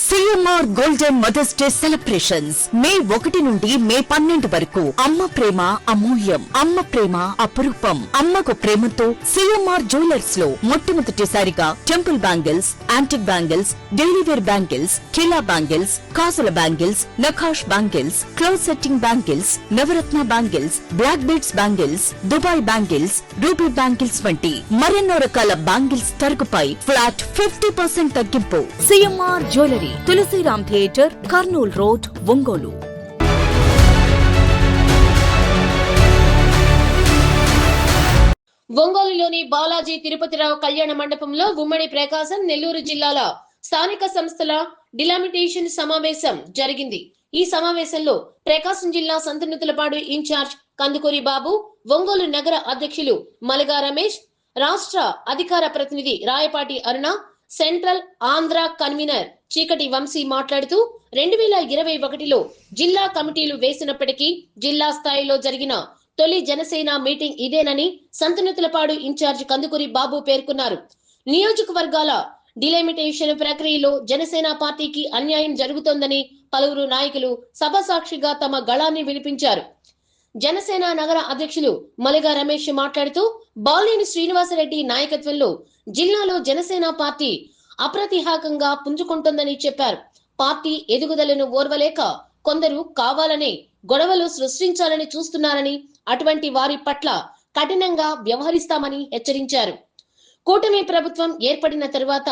CMR golden mother's day celebrations May 1 నుండి మే 12 వరకు. అమ్మ ప్రేమ అమూల్యం, అమ్మ ప్రేమ అపురూపం. అమ్మకు ప్రేమతో సిఎంఆర్ జ్యువెలర్స్ లో మొట్టమొదటిసారిగా temple bangles, antique bangles, daily wear bangles, కిలా బ్యాంగిల్స్, కాసుల బ్యాంగిల్స్, నఖాష్ బ్యాంగిల్స్, క్లోజ్ సెట్టింగ్ బ్యాంగిల్స్, నవరత్న bangles, black beads bangles, Dubai bangles, ruby bangles వంటి మరెన్నో రకాల బ్యాంగిల్స్ తరుగుపై ఫ్లాట్ 50% తగ్గింపు. CMR jewellery, Tulasiram theatre, Kurnool road, Ongole. ఒంగోలులోని బాలాజీ తిరుపతిరావు కళ్యాణ మండపంలో ఉమ్మడి ప్రకాశం, నెల్లూరు జిల్లాల స్థానిక సంస్థల డిలామిటేషన్ సమావేశం జరిగింది. ఈ సమావేశంలో ప్రకాశం జిల్లా సంతనూతలపాడు ఇన్ఛార్జ్ కందుకూరి బాబు, ఒంగోలు నగర అధ్యక్షులు మలగా రమేష్, రాష్ట్ర అధికార ప్రతినిధి రాయపాటి అరుణ, సెంట్రల్ ఆంధ్ర కన్వీనర్ చీకటి వంశీ మాట్లాడుతూ 2021లో జిల్లా కమిటీలు వేసినప్పటికీ జిల్లా స్థాయిలో జరిగిన తొలి జనసేన మీటింగ్ ఇదేనని సంతనూతలపాడు ఇన్ఛార్జ్ కందుకూరి బాబు పేర్కొన్నారు. నియోజకవర్గాల డిలిమిటేషన్ ప్రక్రియలో జనసేన పార్టీకి అన్యాయం జరుగుతోందని పలువురు నాయకులు సభ సాక్షిగా తమ గళాన్ని వినిపించారు. జనసేన నగర అధ్యక్షులు మలగా రమేష్ మాట్లాడుతూ బాలినేని శ్రీనివాసరెడ్డి నాయకత్వంలో జిల్లాలో జనసేన పార్టీ అప్రతిహాకంగా పుంజుకుంటోందని చెప్పారు. పార్టీ ఎదుగుదలను ఓర్వలేక కొందరు కావాలనే గొడవలు సృష్టించాలని చూస్తున్నారని, అటువంటి వారి పట్ల కఠినంగా వ్యవహరిస్తామని హెచ్చరించారు. కూటమి ప్రభుత్వం ఏర్పడిన తరువాత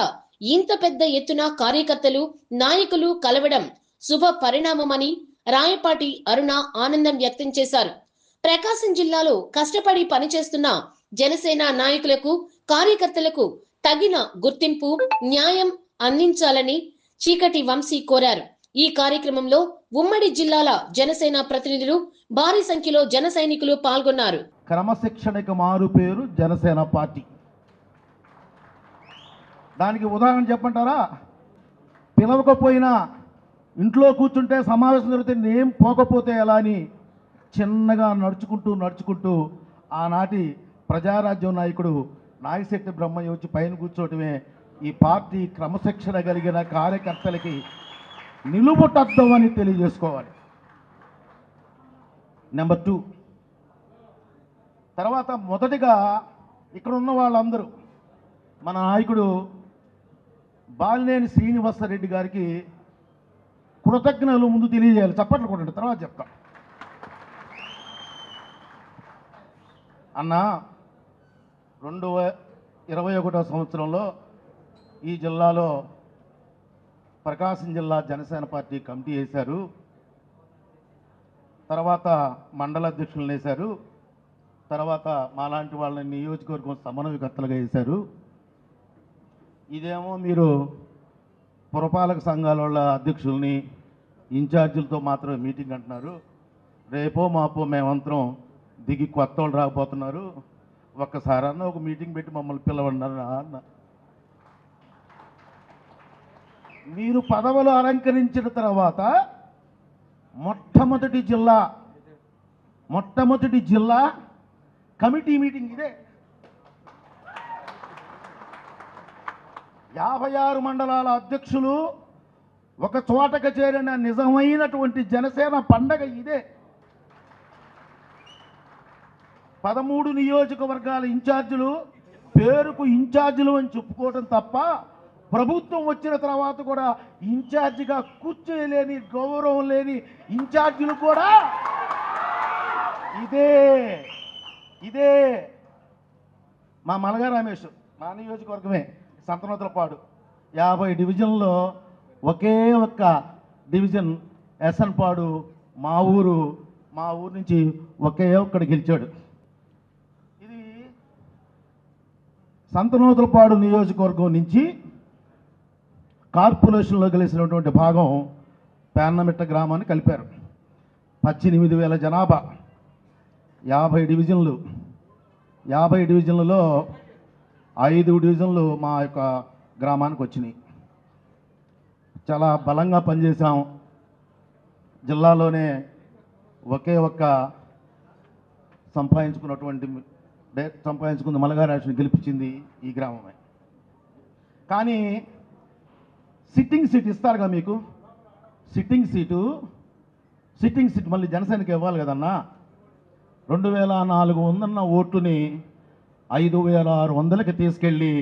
ఇంత పెద్ద ఎత్తున కార్యకర్తలు, నాయకులు కలవడం శుభ పరిణామమని రాయపాటి అరుణ ఆనందం వ్యక్తం చేశారు. ప్రకాశం జిల్లాలో కష్టపడి పనిచేస్తున్న జనసేన నాయకులకు, కార్యకర్తలకు తగిన గుర్తింపు, న్యాయం అందించాలని చీకటి వంశీ కోరారు. ఈ కార్యక్రమంలో ఉమ్మడి జిల్లాల జనసేన ప్రతినిధులు, భారీ సంఖ్యలో జన సైనికులు పాల్గొన్నారు. క్రమశిక్షణకు మారు పేరు జనసేన పార్టీ. దానికి ఉదాహరణ చెప్పంటారా? పిలవకపోయినా ఇంట్లో కూర్చుంటే సమావేశం జరిగితే నేను పోకపోతే ఎలా అని చిన్నగా నడుచుకుంటూ ఆనాటి ప్రజారాజ్యం నాయకుడు నాగశెట్టి బ్రహ్మయ్య వచ్చి పైన కూర్చోవటమే ఈ పార్టీ క్రమశిక్షణ కలిగిన కార్యకర్తలకి నిలుపుటద్దం అని తెలియజేసుకోవాలి. నెంబర్ 2, తర్వాత మొదటిగా ఇక్కడ ఉన్న వాళ్ళందరూ మన నాయకుడు బాలినేని శ్రీనివాసరెడ్డి గారికి కృతజ్ఞతలు ముందు తెలియజేయాలి. చప్పట్లు కొట్టండి, తర్వాత చెప్తాం. అన్న 2021వ సంవత్సరంలో ఈ జిల్లాలో ప్రకాశం జిల్లా జనసేన పార్టీ కమిటీ వేశారు. తర్వాత మండల అధ్యక్షులను వేశారు. తర్వాత మాలాంటి వాళ్ళని నియోజకవర్గం సమన్వయకర్తలుగా వేశారు. ఇదేమో మీరు పురపాలక సంఘాల వాళ్ళ అధ్యక్షుల్ని, ఇన్ఛార్జీలతో మాత్రమే మీటింగ్ అంటున్నారు. రేపో మాపో మేమంతరం దిగి కొత్త వాళ్ళు రాకపోతున్నారు, ఒక్కసారన్నా ఒక మీటింగ్ పెట్టి మమ్మల్ని పిలవండి అన్న. మీరు పదవులు అలంకరించిన తర్వాత మొట్టమొదటి జిల్లా కమిటీ మీటింగ్ ఇదే. 56 మండలాల అధ్యక్షులు ఒక చోటకు చేరిన నిజమైనటువంటి జనసేన పండగ ఇదే. 13 నియోజకవర్గాల ఇన్ఛార్జీలు పేరుకు ఇన్ఛార్జీలు అని చెప్పుకోవడం తప్ప ప్రభుత్వం వచ్చిన తర్వాత కూడా ఇన్ఛార్జిగా కూర్చోలేని, గౌరవం లేని ఇన్ఛార్జీలు కూడా ఇదే మా మలగా రమేష్, మా నియోజకవర్గమే సంతనూతలపాడు. 50 డివిజన్లో ఒకే ఒక్క డివిజన్ ఎస్ఎన్పాడు మా ఊరు నుంచి ఒకే ఒక్కడు గెలిచాడు. ఇది సంతనూతలపాడు నియోజకవర్గం నుంచి కార్పొరేషన్లో గెలిచినటువంటి భాగం పేర్నమిట్ట గ్రామాన్ని కలిపారు. 18,000 జనాభా, 50 డివిజన్లు. 50 డివిజన్లలో 5 డివిజన్లు మా యొక్క గ్రామానికి వచ్చినాయి. చాలా బలంగా పనిచేసాం. జిల్లాలోనే ఒకే ఒక్క సంపాదించుకున్న మలగా రాష్ట్రం గెలిపించింది ఈ గ్రామమే. కానీ సిట్టింగ్ సీట్ ఇస్తారుగా మీకు, సిట్టింగ్ సీట్ మళ్ళీ జనసేనకి ఇవ్వాలి కదన్నా. 2400 ఓట్లని 5600కి తీసుకెళ్ళి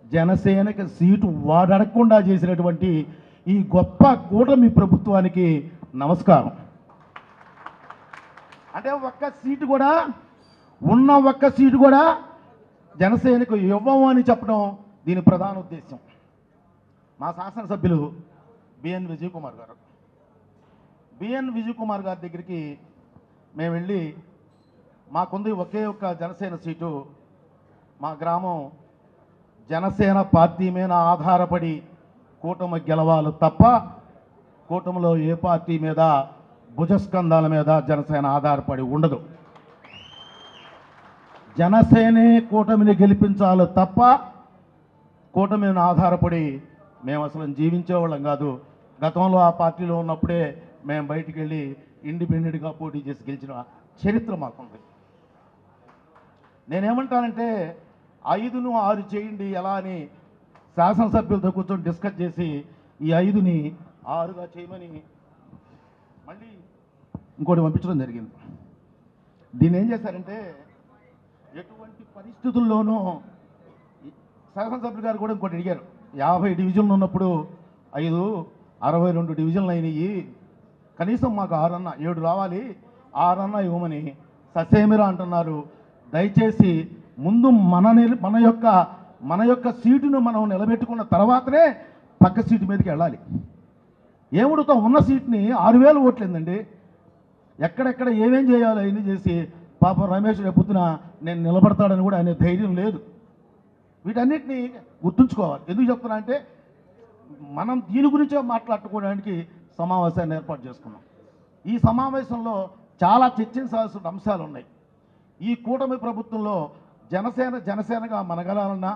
జనసేనకి సీటు వాడకుండా చేసినటువంటి ఈ గొప్ప కూటమి ప్రభుత్వానికి నమస్కారం. అంటే ఒక్క సీటు కూడా జనసేనకు ఇవ్వము అని చెప్పడం దీని ప్రధాన ఉద్దేశం. మా శాసనసభ్యులు బిఎన్ విజయ్ కుమార్ గారి దగ్గరికి మేము వెళ్ళి మాకుంది ఒకే ఒక్క జనసేన సీటు, మా గ్రామం జనసేన పార్టీ మీద ఆధారపడి కూటమి గెలవాలి తప్ప కూటమిలో ఏ పార్టీ మీద భుజస్కంధాల మీద జనసేన ఆధారపడి ఉండదు. జనసేనే కూటమిని గెలిపించాలి తప్ప కూటమి మీద ఆధారపడి మేము అసలు జీవించేవాళ్ళం కాదు. గతంలో ఆ పార్టీలో ఉన్నప్పుడే మేము బయటికి వెళ్ళి ఇండిపెండెంట్గా పోటీ చేసి గెలిచిన చరిత్ర మాకుంది. నేనేమంటానంటే 5ను 6 చేయండి ఎలా అని శాసనసభ్యులతో కూర్చొని డిస్కస్ చేసి ఈ 5ని 6గా చేయమని మళ్ళీ ఇంకోటి పంపించడం జరిగింది. దీన్ని ఏం చేశారంటే ఎటువంటి పరిస్థితుల్లోనూ శాసనసభ్యులు గారు కూడా ఇంకోటి అడిగారు, 50 డివిజన్లు ఉన్నప్పుడు 5 62 డివిజన్లు అయినాయి, కనీసం మాకు 7 రావాలి, 6 ఇవ్వమని ససేమిరా అంటున్నారు. దయచేసి ముందు మన యొక్క సీటును మనం నిలబెట్టుకున్న తర్వాతనే పక్క సీటు మీదకి వెళ్ళాలి. ఏముడుతో ఉన్న సీట్ని 6000 ఓట్లేందండి, ఎక్కడెక్కడ ఏమేం చేయాలో అవన్నీ చేసి పాపం రమేష్ రేపొద్దున నేను నిలబడతాడని కూడా అనే ధైర్యం లేదు. వీటన్నిటిని గుర్తుంచుకోవాలి. ఎందుకు చెప్తున్నా అంటే మనం దీని గురించే మాట్లాడుకోవడానికి సమావేశాన్ని ఏర్పాటు చేసుకున్నాం. ఈ సమావేశంలో చాలా చర్చించాల్సిన అంశాలు ఉన్నాయి. ఈ కూటమి ప్రభుత్వంలో జనసేనగా మనగలాలన్నా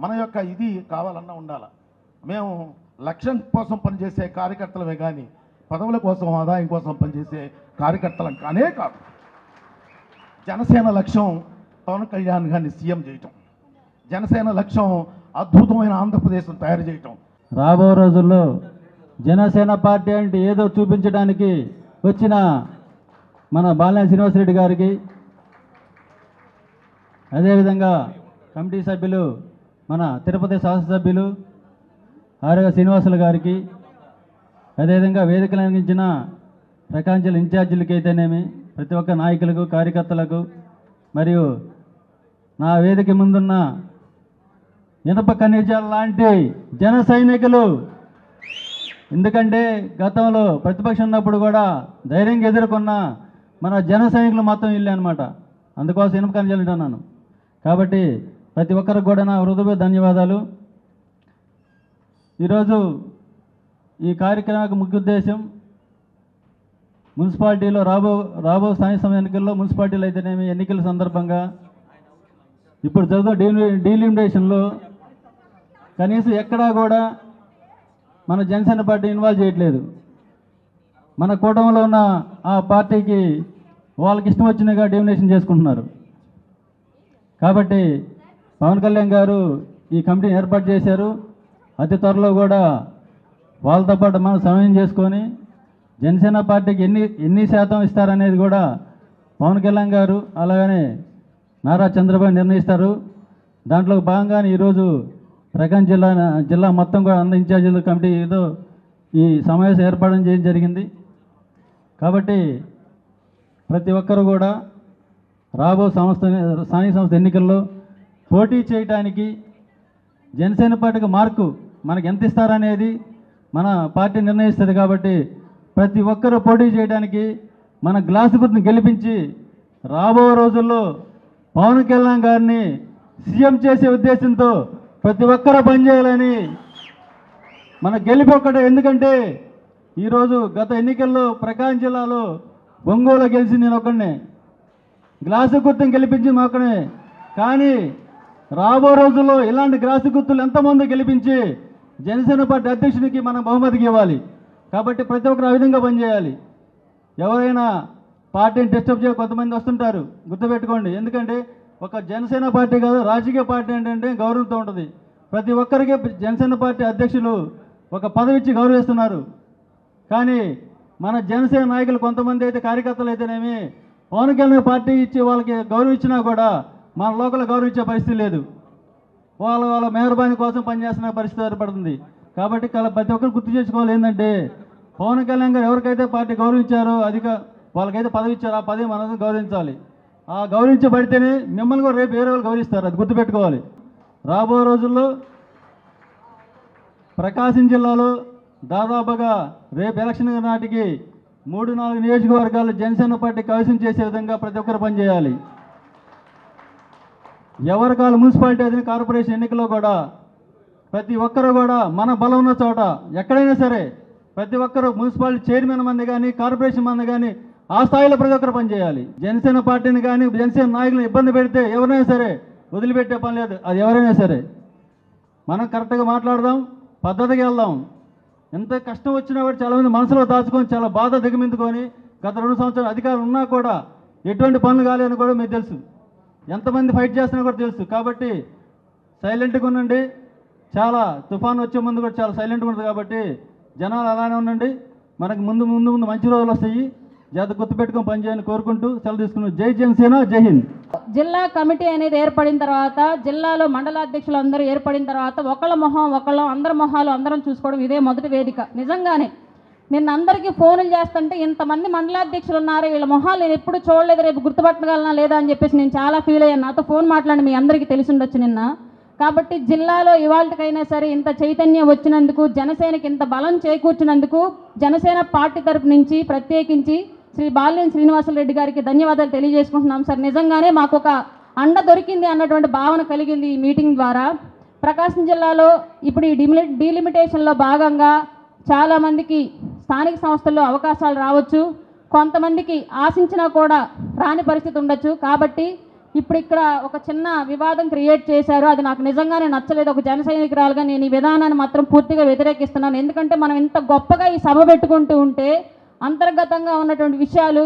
మన యొక్క ఇది కావాలన్నా ఉండాలి. మేము లక్ష్యం కోసం పనిచేసే కార్యకర్తలమే కానీ పదవుల కోసం ఆదాయం కోసం పనిచేసే కార్యకర్తలం కానే కాదు. జనసేన లక్ష్యం పవన్ కళ్యాణ్ గారిని సీఎం చేయటం, జనసేన లక్ష్యం అద్భుతమైన ఆంధ్రప్రదేశ్ను తయారు చేయటం. రాబో రోజుల్లో జనసేన పార్టీ అంటే ఏదో చూపించడానికి వచ్చిన మన బాలినేని శ్రీనివాసరెడ్డి గారికి, అదేవిధంగా కమిటీ సభ్యులు మన తిరుపతి శాసనసభ్యులు ఆర్య శ్రీనివాసులు గారికి, అదేవిధంగా వేదికలు అందించిన ప్రకాశం జిల్లా ఇన్ఛార్జీలకి అయితేనేమి ప్రతి ఒక్క నాయకులకు కార్యకర్తలకు, మరియు నా వేదిక ముందున్న ఇనప ఖనిజాల లాంటి జన సైనికులు, ఎందుకంటే గతంలో ప్రతిపక్షం ఉన్నప్పుడు కూడా ధైర్యంగా ఎదుర్కొన్న మన జన సైనికులు మొత్తం ఇల్లు అనమాట. అందుకోసం ఇనప ఖనిజాలు అంటున్నాను. కాబట్టి ప్రతి ఒక్కరికి కూడా నా హృదయ ధన్యవాదాలు. ఈరోజు ఈ కార్యక్రమానికి ముఖ్య ఉద్దేశం మున్సిపాలిటీలో రాబో స్థానిక సంస్థ ఎన్నికల్లో మున్సిపాలిటీలు అయితేనేమి ఎన్నికల సందర్భంగా ఇప్పుడు జరుగుతున్న డీలిమిటేషన్లో కనీసం ఎక్కడా కూడా మన జనసేన పార్టీ ఇన్వాల్వ్ చేయట్లేదు. మన కూటమిలో ఉన్న ఆ పార్టీకి వాళ్ళకి ఇష్టం వచ్చినగా డీలిమిటేషన్ చేసుకుంటున్నారు. కాబట్టి పవన్ కళ్యాణ్ గారు ఈ కమిటీని ఏర్పాటు చేశారు. అతి త్వరలో కూడా వాళ్ళతో పాటు మనం సమయం చేసుకొని జనసేన పార్టీకి ఎన్ని శాతం ఇస్తారనేది కూడా పవన్ కళ్యాణ్ గారు అలాగనే నారా చంద్రబాబు నిర్ణయిస్తారు. దాంట్లో భాగంగానే ఈరోజు ప్రకాశం జిల్లా మొత్తం కూడా అందరి ఇన్ఛార్జీల కమిటీ ఏదో ఈ సమావేశం ఏర్పాటు చేయడం జరిగింది. కాబట్టి ప్రతి ఒక్కరు కూడా రాబో స్థానిక సంస్థ ఎన్నికల్లో పోటీ చేయడానికి జనసేన పార్టీకి మార్కు మనకు ఎంత ఇస్తారనేది మన పార్టీ నిర్ణయిస్తుంది. కాబట్టి ప్రతి ఒక్కరూ పోటీ చేయడానికి మన గ్లాసు గుర్తుని గెలిపించి రాబో రోజుల్లో పవన్ కళ్యాణ్ గారిని సీఎం చేసే ఉద్దేశంతో ప్రతి ఒక్కరూ పనిచేయాలని మన గెలిపి ఒక్కటే. ఎందుకంటే ఈరోజు గత ఎన్నికల్లో ప్రకాశం జిల్లాలో ఒంగోలు గెలిచి నేను ఒక్కడినే, గ్లాసు గుర్తుని గెలిపించింది ఒక్కడే. కానీ రాబో రోజుల్లో ఇలాంటి గ్లాసు గుర్తులు ఎంతమంది గెలిపించి జనసేన పార్టీ అధ్యక్షుడికి మనం బహుమతికి ఇవ్వాలి. కాబట్టి ప్రతి ఒక్కరు ఆ విధంగా పనిచేయాలి. ఎవరైనా పార్టీని డిస్టర్బ్ చేయ కొంతమంది వస్తుంటారు, గుర్తుపెట్టుకోండి. ఎందుకంటే ఒక జనసేన పార్టీ కాదు, రాజకీయ పార్టీ ఏంటంటే గౌరవంతో ఉంటుంది. ప్రతి ఒక్కరికి జనసేన పార్టీ అధ్యక్షులు ఒక పదవి ఇచ్చి గౌరవిస్తున్నారు. కానీ మన జనసేన నాయకులు కొంతమంది అయితే కార్యకర్తలు అయితేనేమి పవన్ కళ్యాణ్ పార్టీ ఇచ్చి వాళ్ళకి గౌరవం ఇచ్చినా కూడా మన లోకల్ గౌరవించే పరిస్థితి లేదు. వాళ్ళ మెహర్బానీ కోసం పనిచేస్తున్న పరిస్థితి ఏర్పడుతుంది. కాబట్టి ప్రతి ఒక్కరు గుర్తు చేసుకోవాలి ఏంటంటే పవన్ కళ్యాణ్ గారు ఎవరికైతే పార్టీ గౌరవించారో వాళ్ళకైతే పదవి ఇచ్చారో ఆ పదవి మనం గౌరవించాలి. ఆ గౌరవించబడితేనే మిమ్మల్ని కూడా రేపు వేరే వాళ్ళు గౌరవిస్తారు. అది గుర్తుపెట్టుకోవాలి. రాబో రోజుల్లో ప్రకాశం జిల్లాలో దాదాపుగా రేపు ఎలక్షన్ నాటికి 3-4 నియోజకవర్గాలు జనసేన పార్టీ కైవసం చేసే విధంగా ప్రతి ఒక్కరు పనిచేయాలి. ఎవరికాల మున్సిపాలిటీ అధిన కార్పొరేషన్ ఎన్నికల్లో కూడా ప్రతి ఒక్కరు కూడా మన బలం ఉన్న చోట ఎక్కడైనా సరే ప్రతి ఒక్కరు మున్సిపాలిటీ చైర్మన్ మంది కానీ కార్పొరేషన్ మంది కానీ ఆ స్థాయిలో ప్రతి ఒక్కరు పనిచేయాలి. జనసేన పార్టీని కానీ జనసేన నాయకులను ఇబ్బంది పెడితే ఎవరైనా సరే వదిలిపెట్టే పని లేదు. అది ఎవరైనా సరే మనం కరెక్ట్గా మాట్లాడదాం, పద్ధతిగా వెళ్దాం. ఎంత కష్టం వచ్చినా కూడా చాలామంది మనసులో దాచుకొని చాలా బాధ దిగమిందుకొని గత 2 సంవత్సరాలు అధికారులు ఉన్నా కూడా ఎటువంటి పనులు కాలేదని కూడా మీకు తెలుసు. ఎంతమంది ఫైట్ చేస్తున్నా కూడా తెలుసు. కాబట్టి సైలెంట్గా ఉండండి. చాలా తుఫాను వచ్చే ముందు కూడా చాలా సైలెంట్గా ఉంటుంది. కాబట్టి జనాలు అలానే ఉండండి. మనకు ముందు మంచి రోజులు వస్తాయి. జాగ్రత్త గుర్తుపెట్టుకొని పనిచేయాలని కోరుకుంటూ సెలవు తీసుకున్నాను. జై జనసేన, జై హింద్. జిల్లా కమిటీ అనేది ఏర్పడిన తర్వాత జిల్లాలో మండలాధ్యక్షులు అందరూ ఏర్పడిన తర్వాత ఒకళ్ళ మొహం అందరి మొహాలు అందరం చూసుకోవడం ఇదే మొదటి వేదిక. నిజంగానే నిన్న అందరికీ ఫోన్లు చేస్తుంటే ఇంతమంది మండలాధ్యక్షులు ఉన్నారు, వీళ్ళ మొహాలు నేను ఎప్పుడు చూడలేదు, రేపు గుర్తుపట్టగలనా లేదా అని చెప్పేసి నేను చాలా ఫీల్ అయ్యాను. నాతో ఫోన్ మాట్లాడి మీ అందరికీ తెలిసి ఉండొచ్చు నిన్న. కాబట్టి జిల్లాలో ఇవాళకైనా సరే ఇంత చైతన్యం వచ్చినందుకు, జనసేనకి ఇంత బలం చేకూర్చినందుకు జనసేన పార్టీ తరపు నుంచి ప్రత్యేకించి శ్రీ బాలినేని శ్రీనివాసరెడ్డి గారికి ధన్యవాదాలు తెలియజేసుకుంటున్నాం సార్. నిజంగానే మాకు ఒక అండ దొరికింది అన్నటువంటి భావన కలిగింది ఈ మీటింగ్ ద్వారా. ప్రకాశం జిల్లాలో ఇప్పుడు ఈ డీలిమిటేషన్లో భాగంగా చాలామందికి స్థానిక సంస్థల్లో అవకాశాలు రావచ్చు, కొంతమందికి ఆశించినా కూడా రాని పరిస్థితి ఉండొచ్చు. కాబట్టి ఇప్పుడు ఇక్కడ ఒక చిన్న వివాదం క్రియేట్ చేశారు. అది నాకు నిజంగానే నచ్చలేదు. ఒక జన సైనికురాలుగా నేను ఈ విధానాన్ని మాత్రం పూర్తిగా వ్యతిరేకిస్తున్నాను. ఎందుకంటే మనం ఇంత గొప్పగా ఈ సభ పెట్టుకుంటూ ఉంటే అంతర్గతంగా ఉన్నటువంటి విషయాలు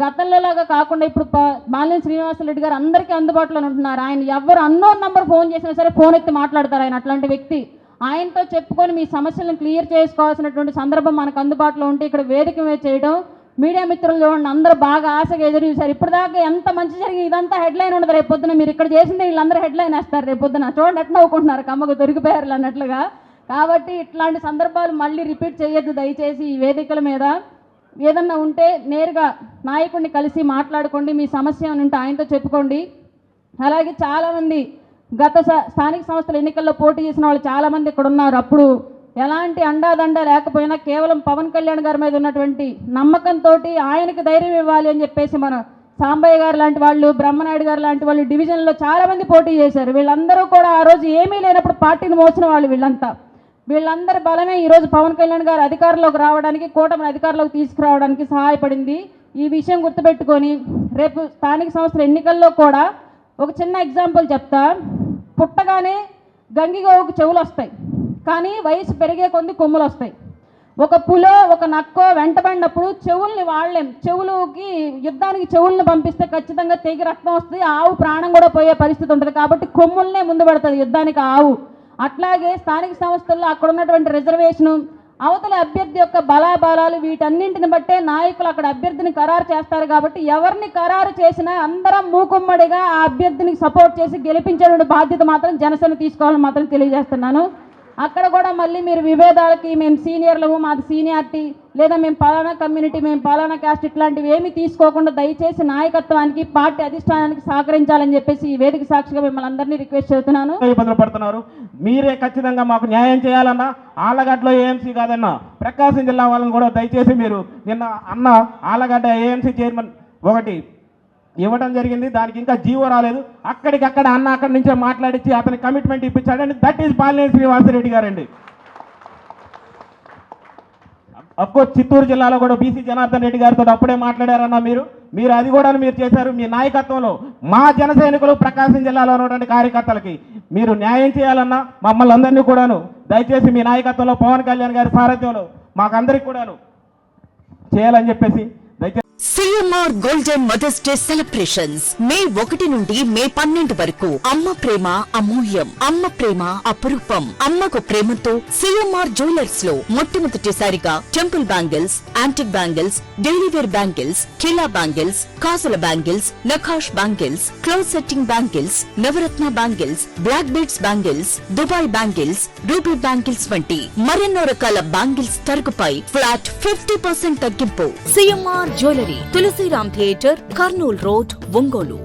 గతంలోలాగా కాకుండా ఇప్పుడు బాలినేని శ్రీనివాసరెడ్డి గారు అందరికీ అందుబాటులో ఉంటున్నారు. ఆయన ఎవరు అన్నోన్ నంబర్ ఫోన్ చేసినా సరే ఫోన్ ఎత్తి మాట్లాడతారు. ఆయన అట్లాంటి వ్యక్తి. ఆయనతో చెప్పుకొని మీ సమస్యలను క్లియర్ చేసుకోవాల్సినటువంటి సందర్భం మనకు అందుబాటులో ఉంటే ఇక్కడ వేదిక మీద చేయడం, మీడియా మిత్రులు చూడండి అందరూ బాగా ఆశగా ఎదురు చూశారు. ఇప్పటిదాకా ఎంత మంచి జరిగింది, ఇదంతా హెడ్లైన్ ఉండదు. రేపు పొద్దున మీరు ఇక్కడ చేసింది వీళ్ళందరూ హెడ్లైన్ వేస్తారు రేపు పొద్దున. చూడండి ఎట్లా నవ్వుకుంటున్నారు, కమ్మకు దొరికిపోయారు అన్నట్లుగా. కాబట్టి ఇట్లాంటి సందర్భాలు మళ్ళీ రిపీట్ చేయొద్దు దయచేసి. ఈ వేదికల మీద ఏదన్నా ఉంటే నేరుగా నాయకుడిని కలిసి మాట్లాడుకోండి, మీ సమస్య ఉంటే ఆయనతో చెప్పుకోండి. అలాగే చాలామంది గత స్థానిక సంస్థల ఎన్నికల్లో పోటీ చేసిన వాళ్ళు చాలామంది ఇక్కడ ఉన్నారు. అప్పుడు ఎలాంటి అండాదండ లేకపోయినా కేవలం పవన్ కళ్యాణ్ గారి మీద ఉన్నటువంటి నమ్మకంతో ఆయనకు ధైర్యం ఇవ్వాలి అని చెప్పేసి మన సాంబయ్య గారు లాంటి వాళ్ళు, బ్రహ్మనాయుడు గారు లాంటి వాళ్ళు డివిజన్లో చాలామంది పోటీ చేశారు. వీళ్ళందరూ కూడా ఆ రోజు ఏమీ లేనప్పుడు పార్టీని మోసిన వాళ్ళు వీళ్ళంతా. వీళ్ళందరి బలమే ఈరోజు పవన్ కళ్యాణ్ గారు అధికారంలోకి రావడానికి, కూటమిని అధికారంలోకి తీసుకురావడానికి సహాయపడింది. ఈ విషయం గుర్తుపెట్టుకొని రేపు స్థానిక సంస్థల ఎన్నికల్లో కూడా ఒక చిన్న ఎగ్జాంపుల్ చెప్తా. పుట్టగానే గంగిగోవుకు చెవులు వస్తాయి, కానీ వయసు పెరిగే కొద్ది కొమ్ములు వస్తాయి. ఒక పులో ఒక నక్కో వెంటబడినప్పుడు చెవుల్ని వాడలేం. చెవులకి యుద్ధానికి చెవుల్ని పంపిస్తే ఖచ్చితంగా తెగి రక్తం వస్తుంది, ఆవు ప్రాణం కూడా పోయే పరిస్థితి ఉంటుంది. కాబట్టి కొమ్ముల్నే ముందు పెడుతుంది యుద్ధానికి ఆవు. అట్లాగే స్థానిక సంస్థల్లో అక్కడ ఉన్నటువంటి రిజర్వేషను, అవతల అభ్యర్థి యొక్క బలాబలాలు, వీటన్నింటిని బట్టే నాయకులు అక్కడ అభ్యర్థిని ఖరారు చేస్తారు. కాబట్టి ఎవరిని ఖరారు చేసినా అందరం మూకుమ్మడిగా ఆ అభ్యర్థిని సపోర్ట్ చేసి గెలిపించేటువంటి బాధ్యత మాత్రం జనసేన తీసుకోవాలని మాత్రం తెలియజేస్తున్నాను. అక్కడ కూడా మళ్ళీ మీరు విభేదాలకి మేము సీనియర్లము, మాది సీనియారిటీ, లేదా మేము పలానా కమ్యూనిటీ, మేము పలానా క్యాస్ట్, ఇట్లాంటివి ఏమీ తీసుకోకుండా దయచేసి నాయకత్వానికి, పార్టీ అధిష్టానానికి సహకరించాలని చెప్పేసి ఈ వేదిక సాక్షిగా మిమ్మల్ని అందరినీ రిక్వెస్ట్ చేస్తున్నాను. ఇబ్బందులు పడుతున్నారు. మీరే ఖచ్చితంగా మాకు న్యాయం చేయాలన్నా, ఆళ్ళగడ్డలో ఏఎంసీ కాదన్నా ప్రకాశం జిల్లా వాళ్ళని కూడా దయచేసి మీరు నిన్న అన్న ఆళ్ళగడ్డ ఏఎంసీ చైర్మన్ ఒకటి ఇవ్వడం జరిగింది. దానికి ఇంకా జీవో రాలేదు. అక్కడికక్కడ అన్న అక్కడి నుంచే మాట్లాడించి అతని కమిట్మెంట్ ఇప్పించాడండి. దట్ ఈజ్ బాలినేని శ్రీనివాసరెడ్డి గారండి. అఫ్కోర్స్ చిత్తూరు జిల్లాలో కూడా బీసీ జనార్దన్ రెడ్డి గారితో అప్పుడే మాట్లాడారన్న మీరు అది కూడా మీరు చేశారు. మీ నాయకత్వంలో మా జన సైనికులు ప్రకాశం జిల్లాలో ఉన్నటువంటి కార్యకర్తలకి మీరు న్యాయం చేయాలన్నా మమ్మల్ని అందరినీ కూడాను దయచేసి మీ నాయకత్వంలో పవన్ కళ్యాణ్ గారి సారథ్యంలో మాకందరికి కూడాను చేయాలని చెప్పేసి దయచేసి CMR golden mother's day celebrations May 1 నుండి మే 12 వరకు. అమ్మ ప్రేమ అమూల్యం, అమ్మ ప్రేమ అపురూపం. అమ్మకు ప్రేమతో సిఎంఆర్ జ్యువెలర్స్ లో మొట్టమొదటిసారిగా temple bangles, antique bangles, daily wear bangles, ఖిలా బ్యాంగిల్స్, కాసుల బ్యాంగిల్స్, నఖాష్ బ్యాంగిల్స్, క్లోజ్ సెట్టింగ్ బ్యాంగిల్స్, నవరత్న bangles, black beads bangles, Dubai bangles, ruby bangles వంటి మరెన్నో రకాల బ్యాంగిల్స్ తరుగుపై ఫ్లాట్ 50% తగ్గింపు. CMR jewellery, Tulasiram theatre, Kurnool road, Ongole.